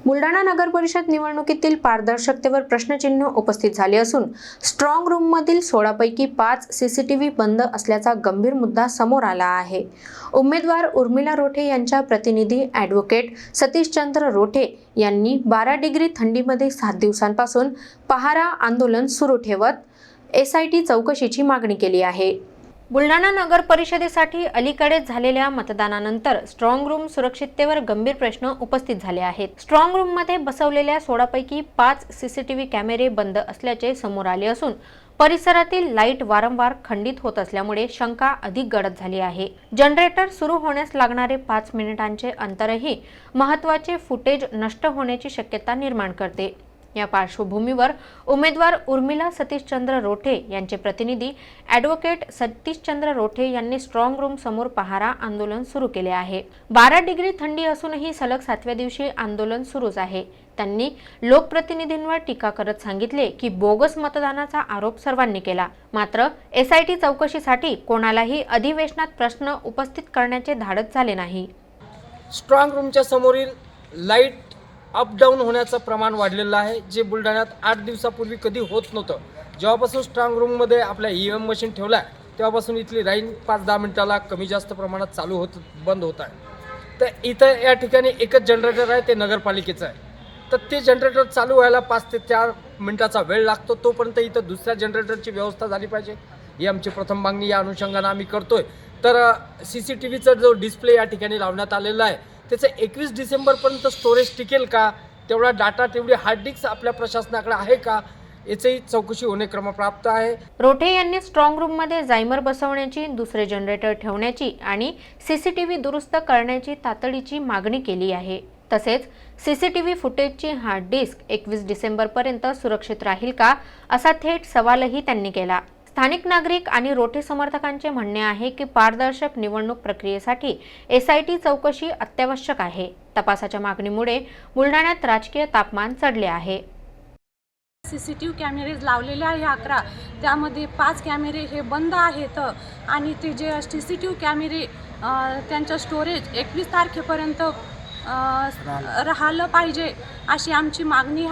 बुलढाणा नगर परिषद निवडणुकीतील पारदर्शकतेवर प्रश्नचिन्ह उपस्थित झाले असून स्ट्रॉंग रूममधील 16 पैकी 5 सीसीटीव्ही बंद असल्याचा गंभीर मुद्दा समोर आला आहे। उमेदवार उर्मिला रोठे यांच्या प्रतिनिधी ॲडव्होकेट सतीशचंद्र रोठे यांनी 12 डिग्री थंडीमध्ये 7 दिवसांपासून पहारा आंदोलन सुरू ठेवत SIT चौकशीची मागणी केली आहे। बुलढाणा नगर परिषदेसाठी अलीकडेच झालेल्या मतदानानंतर स्ट्रॉंग रूम सुरक्षिततेवर गंभीर प्रश्न उपस्थित झाले आहेत। स्ट्रॉंग रूम मध्ये बसवलेल्या 16 पैकी 5 सीसीटीव्ही कॅमेरे बंद असल्याचे समोर आले असून परिसरातील लाईट वारंवार खंडित होत असल्यामुळे शंका अधिक गडद झाली आहे। जनरेटर सुरू होण्यास लागणारे 5 मिनिटांचे अंतरही महत्त्वाचे फुटेज नष्ट होण्याची शक्यता निर्माण करते। या पार्श्वभूमीवर उमेदवार उर्मिला सतीशचंद्र रोठे यांचे प्रतिनिधी ॲडव्होकेट सतीशचंद्र रोठे यांनी स्ट्रॉंग रूम समोर पहारा आंदोलन सुरू केले आहे। 12 डिग्री थंडी असूनही सलग 7व्या दिवशी आंदोलन सुरूच आहे। त्यांनी लोकप्रतिनिधींवर टीका करत सांगितले की बोगस मतदानाचा आरोप सर्वांनी केला, मात्र SIT चौकशीसाठी कोणालाही अधिवेशनात प्रश्न उपस्थित करण्याचे धाडस झाले नाही। स्ट्रॉंग रूमच्या समोरील लाईट अप डाऊन होण्याचं प्रमाण वाढलेलं आहे, जे बुलढाण्यात 8 दिवसापूर्वी कधी होत नव्हतं। जेव्हापासून स्ट्रॉंग रूममध्ये आपल्या EVM मशीन ठेवला तेव्हापासून इथली लाईन 5-10 मिनिटाला कमी जास्त प्रमाणात चालू बंद होत आहे। तर इथं या ठिकाणी एकच जनरेटर आहे, ते नगरपालिकेचं आहे। तर ते जनरेटर चालू व्हायला 5 ते 4 मिनिटाचा वेळ लागतो। तोपर्यंत इथं दुसऱ्या जनरेटरची व्यवस्था झाली पाहिजे, ही आमची प्रथम मागणी या अनुषंगाने आम्ही करतोय। तर CCTVचा जो डिस्प्ले या ठिकाणी लावण्यात आलेला आहे त्याचं 21 डिसेंबरपर्यंत स्टोरेज टिकेल का, तेवढा डाटा तेवढी हार्ड डिस्क आपल्या प्रशासनाकडे आहे का, याची चौकशी होणे क्रमप्राप्त आहे। रोठे यांनी स्ट्रॉंग रूम मध्ये जायमर बसवण्याची, दुसरे जनरेटर ठेवण्याची आणि CCTV दुरुस्त करण्याची तातडीची मागणी केली आहे। तसेच CCTV फुटेजची हार्ड डिस्क 21 डिसेंबरपर्यंत सुरक्षित राहील का, असा थेट सवालही त्यांनी केला। स्थानिक नागरिक आणि रोठे समर्थकांचे म्हणणे आहे की पारदर्शक निवडणूक प्रक्रियेसाठी SIT चौकशी अत्यावश्यक आहे। तपासाच्या मागणीमुळे बुलढाण्यात राजकीय तापमान चढले आहे। CCTV कॅमेरे लावलेले आहे 11, त्यामध्ये 5 कॅमेरे हे बंद आहेत आणि ते जे CCTV कॅमेरे त्यांचं स्टोरेज 21 तारखेपर्यंत राहिलं पाहिजे, अशी आमची मागणी आहे।